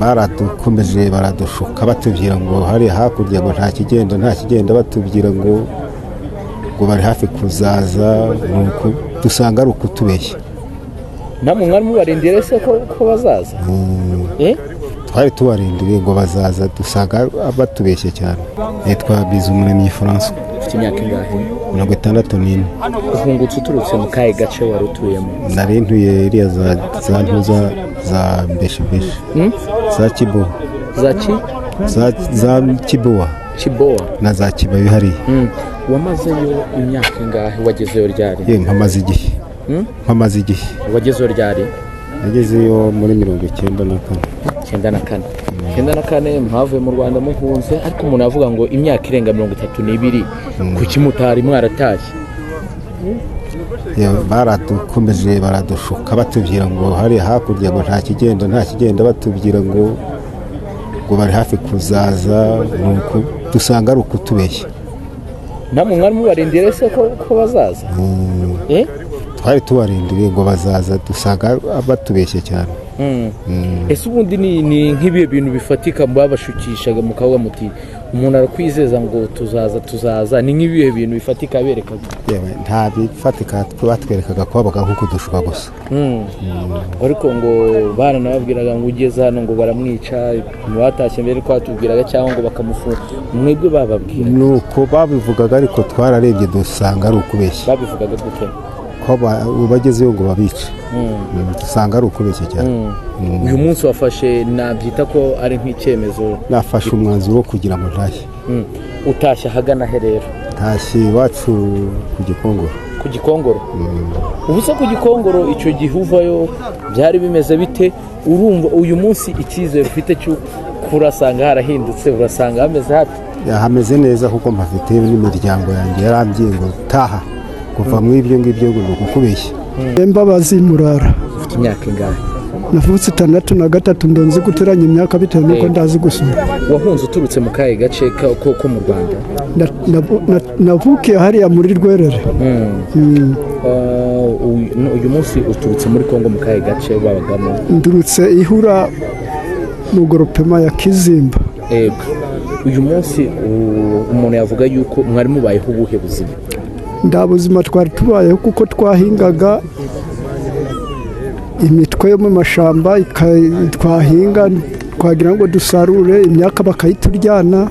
baradukomeje baradushuka batubwira ngo hari hakurya ngo nta kigenda batubwira ngo bari hafi kuzaza, nuko dusanga ari ukutubeshya. namwe mwari mubarindire se ko bazaza? Twari tubarindiriye ngo bazaza, dusanga batubeshye cyane. Nitwa Bizumuremyi François. Ufite imyaka ingahe? 64. Uhungutse uturutse mu kahe gace wari utuyemo? Nari ntuye iriya za ntuza za Mbeshibeshi, za Kibowa, za Kibowa na za Kibabi hariya. Wamazeyo imyaka ingahe? Wagezeyo ryari? Mpamaze igihe. Wagezeyo ryari? Nagezeyo muri 94 mwavuye mu Rwanda muhunze, ariko umuntu avuga ngo imyaka irenga 32 kuki mutari mwaratashye? Baradukomeje baradushuka batubwira ngo hari hakurya ngo nta kigenda batubwira ngo bari hafi kuzaza, nuko dusanga ari ukutubeshya. namwe mwari mubarindire se ko bazaza? Twari tubarindiriye ngo bazaza, dusanga batubeshye cyane. Ese ubundi ni nk'ibihe bintu bifatika babashukishaga mukavuga muti umuntu arakwizeza ngo tuzaza, ni nk'ibihe bintu bifatika berekaga? Nta bifatika batwerekaga, kwabaga nko kudushuka gusa. Ariko ngo baranababwiraga ngo ugeze hano ngo baramwica, batashye mbere kwatubwiraga cyangwa ngo bakamufunga, mwebwe bababwira? Nuko babivugaga, ariko twararebye dusanga ari ukubeshya. Babivugaga gute? ko bagezeyo ngo babice, dusanga ari ukubeshya cyane. Uyu munsi wafashe nabyita ko ari nk'icyemezo? Nafashe umwanzuro wo kugira ngo ntashye. Utashye ahagana he rero? Ntashye iwacu ku Gikongoro. Ku Gikongoro? Ubu se ku Gikongoro icyo gihe uvayo byari bimeze bite? Urumva uyu munsi icyizere ufite cyo kurasanga harahindutse, urasanga hameze hate? Hameze neza kuko mpafite n'imiryango yanjye yarambwiye ngo taha kuva mu ibyo ngibyo ngo kukubeshya. Mbabazi Murara. Ufite imyaka ingahe? Navutse 63 ndonze guteranya imyaka bitewe nuko ndazi gusoma. Wahunze uturutse mu kahe gace ko mu Rwanda? Navukiye hariya muri Rwerere. Uyu munsi uturutse muri Kongo mu kahe gace babagamo? Ndurutse Ihura mu groupement ya Kizimba. Ego. Uyu munsi umuntu yavuga yuko mwari mubayeho ubuhe buzima? Nda buzima twari tubayeho kuko twahingaga imitwe yo mu mashamba, twahinga twagira ngo dusarure imyaka bakayituryana,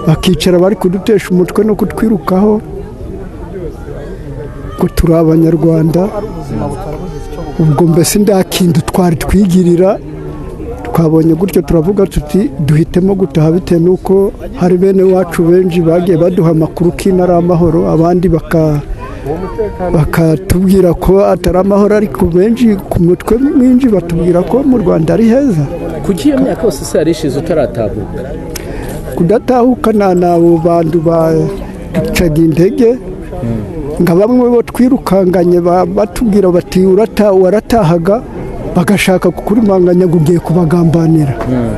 bakicara bari kudutesha umutwe no kutwirukaho ko turi Abanyarwanda. Ubwo mbese ndakindu twari twigirira, twabonye gutyo turavuga tuti duhitemo gutaha bitewe nuko hari bene wacu benshi bagiye baduha amakuru k'intara amahoro, abandi bakatubwira ko atari amahoro, ariko benshi ku mutwe mwinshi batubwira ko mu Rwanda ari heza. Kuki iyo myaka yose se yarishize utaratahuka? Kudatahuka nabo bantu bacaga intege, nga bamwe bo twirukanganye batubwira bati waratahaga, bagashaka kukurimanganya ngo ugiye kubagambanira.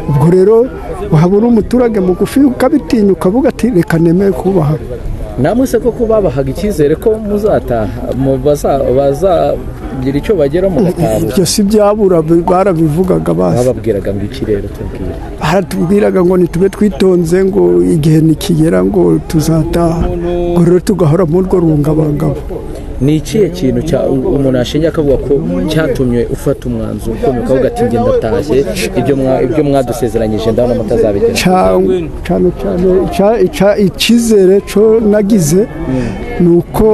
Ubwo rero wahabura umuturage mugufi ukabitinya ukavuga ati reka nemeye kubaha. Namwe se koko babahaga icyizere ko muzataha, bazagira icyo bagera mu gataha? Ibyo si byabura, barabivugaga basi. Bababwiraga ngo iki rero tubwira? Haratubwiraga ngo nitube twitonze ngo igihe nikigera ngo tuzataha, ngo rero tugahora muri urwo rungabangabo. Ni ikihe kintu umuntu ashinja akavuga ko cyatumye ufata umwanzuro ko mukavuga ati ngenda atashye, ibyo mwadusezeranyije ndabona mutazabigera? Cyane icyizere cyo nagize ni uko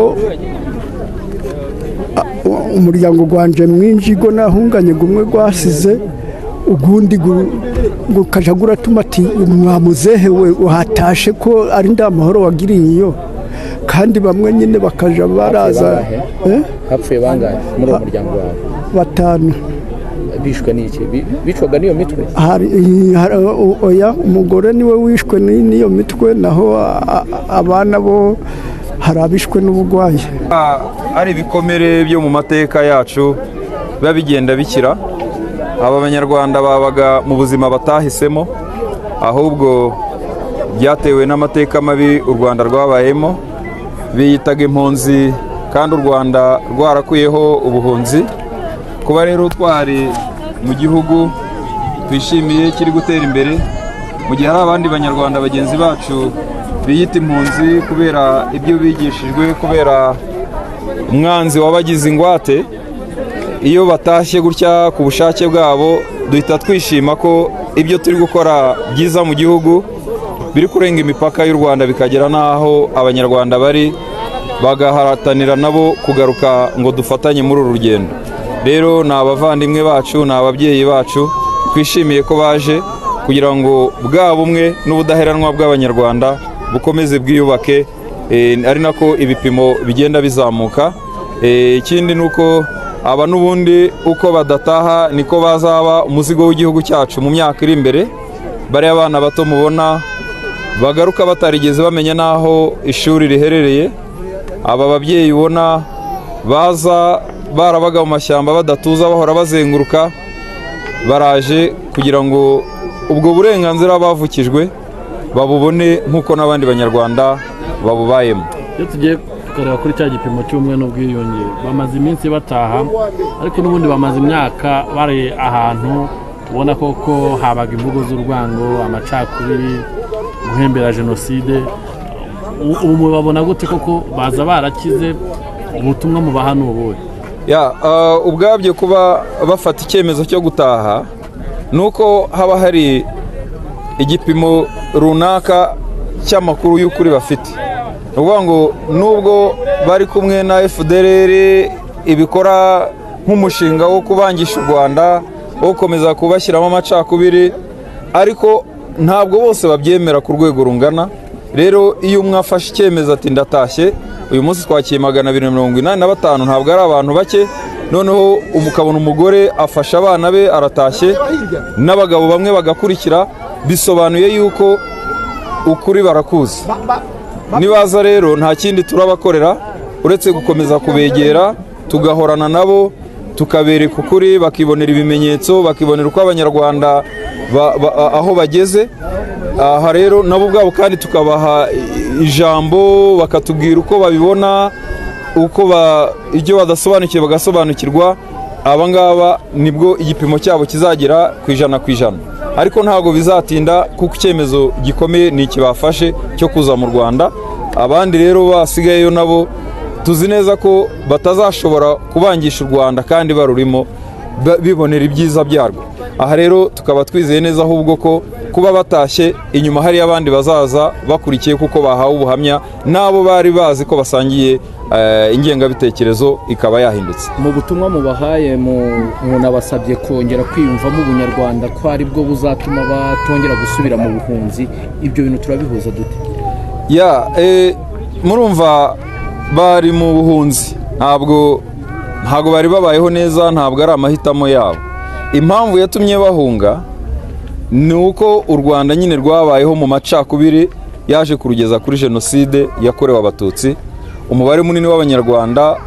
umuryango gwanje mwinshi go nahunganye gumwe gwasize, ugundi gukaja guratuma ati mwamuzehewe uhatashe ko ari ndamahoro wagiriye iyo, kandi bamwe nyine bakaja baraza. Hapfuye bangahe muri uwo muryango wawe? 5. Bishwe n'iki? Bicwaga n'iyo mitwe? Oya, umugore niwe wishwe n'iyo mitwe, naho abana bo hari abishwe n'ubugwayi. Ari ibikomere byo mu mateka yacu biba bigenda bikira. Aba Banyarwanda babaga mu buzima batahisemo, ahubwo byatewe n'amateka mabi u Rwanda rwabayemo. Biyitaga impunzi kandi u Rwanda rwarakuyeho ubuhunzi. Kuba rero twari mu gihugu twishimiye kiri gutera imbere, mu gihe hari abandi banyarwanda bagenzi bacu biyita impunzi kubera ibyo bigishijwe, kubera umwanzi wabagize ingwate. Iyo batashye gutya ku bushake bwabo duhita twishima ko ibyo turi gukora byiza mu gihugu biri kurenga imipaka y'u Rwanda bikagera n'aho abanyarwanda bari, bagahatanira nabo kugaruka ngo dufatanye muri uru rugendo. Rero ni abavandimwe bacu, ni ababyeyi bacu, twishimiye ko baje kugira ngo bwa bumwe n'ubudaheranwa bw'abanyarwanda bukomeze bwiyubake, ari nako ibipimo bigenda bizamuka. Ikindi ni uko aba n'ubundi uko badataha niko bazaba umuzigo w'igihugu cyacu mu myaka iri imbere. Bariya abana bato mubona bagaruka batarigeze bamenya n'aho ishuri riherereye, aba babyeyi ubona baza barabaga mu mashyamba badatuza bahora bazenguruka, baraje kugira ngo ubwo burenganzira bavukijwe babubone nk'uko n'abandi banyarwanda babubayemo. Iyo tugiye tukareba kuri cya gipimo cy'ubumwe n'ubwiyunge, bamaze iminsi bataha ariko n'ubundi bamaze imyaka bari ahantu ubona koko habaga imvugo z'urwango, amacakubiri, guhembera jenoside. Ubu babona gute koko baza barakize? Ubutumwa mubaha ni ubuhe? Ubwabyo kuba bafata icyemezo cyo gutaha ni uko haba hari igipimo runaka cy'amakuru y'ukuri bafite. Ni ukuvuga ngo nubwo bari kumwe na FDLR ibikora nk'umushinga wo kubangisha u Rwanda, wo gukomeza kubashyiramo amacakubiri, ariko ntabwo bose babyemera ku rwego rungana. Rero iyo umwe afashe icyemezo ati ndatashye, uyu munsi twakiye 285, ntabwo ari abantu bake. Noneho umukabona umugore afasha abana be aratashye, n'abagabo bamwe bagakurikira, bisobanuye yuko ukuri barakuzi. Nibaza rero nta kindi turabakorera uretse gukomeza kubegera, tugahorana nabo, tukabereka ukuri, bakibonera ibimenyetso, bakibonera uko abanyarwanda aho bageze. Aha rero nabo ubwabo kandi tukabaha ijambo, bakatubwira uko babibona, uko ibyo badasobanukiwe bagasobanukirwa. Abangaba nibwo igipimo cyabo kizagera ku 100%, ariko ntabwo bizatinda kuko icyemezo gikomeye ni ikibafashe cyo kuza mu Rwanda. Abandi rero basigayeyo nabo tuzi neza ko batazashobora kubangisha u Rwanda kandi barurimo, bibonera ibyiza byarwo. Aha rero tukaba twizeye neza ahubwo ko kuba batashye inyuma hari abandi bazaza bakurikiye kuko bahawe ubuhamya, nabo bari bazi ko basangiye ingengabitekerezo ikaba yahindutse. Mu butumwa mubahaye munabasabye kongera kwiyumvamo ubunyarwanda ko ari bwo buzatuma batongera gusubira mu buhunzi. Ibyo bintu turabihuza dute? Murumva bari mu buhunzi, ntabwo bari babayeho neza, ntabwo ari amahitamo yabo. Impamvu yatumye bahunga ni uko u Rwanda nyine rwabayeho mu macakubiri yaje kurugeza kuri jenoside yakorewe abatutsi. Umubare munini w'abanyarwanda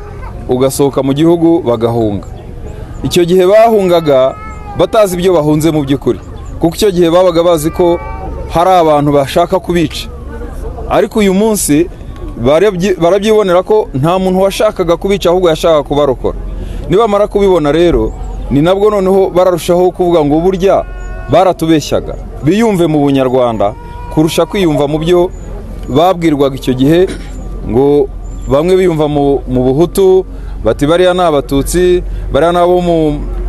ugasohoka mu gihugu bagahunga. Icyo gihe bahungaga batazi ibyo bahunze mu by'ukuri, kuko icyo gihe babaga bazi ko hari abantu bashaka kubica. Ariko uyu munsi barabyibonera ko nta muntu washakaga kubica, ahubwo yashakaga kubarokora. Nibamara kubibona rero ni nabwo noneho bararushaho kuvuga ngo burya baratubeshyaga, biyumve mu bunyarwanda kurusha kwiyumva mu byo babwirwaga icyo gihe, ngo bamwe biyumva mu buhutu bati bariya ni abatutsi, bariya nabo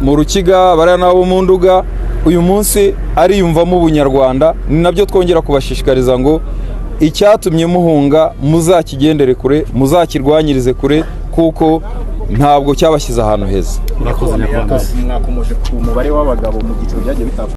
mu rukiga, bariya nabo mu nduga. Uyu munsi ariyumvamo ubunyarwanda. Ni nabyo twongera kubashishikariza ngo icyatumye muhunga muzakigendere kure, muzakirwanyirize kure, kuko ntabwo cyabashyize ahantu heza. Mwakomeje ku mubare w'abagabo mu giciro byagiye bitandukanye.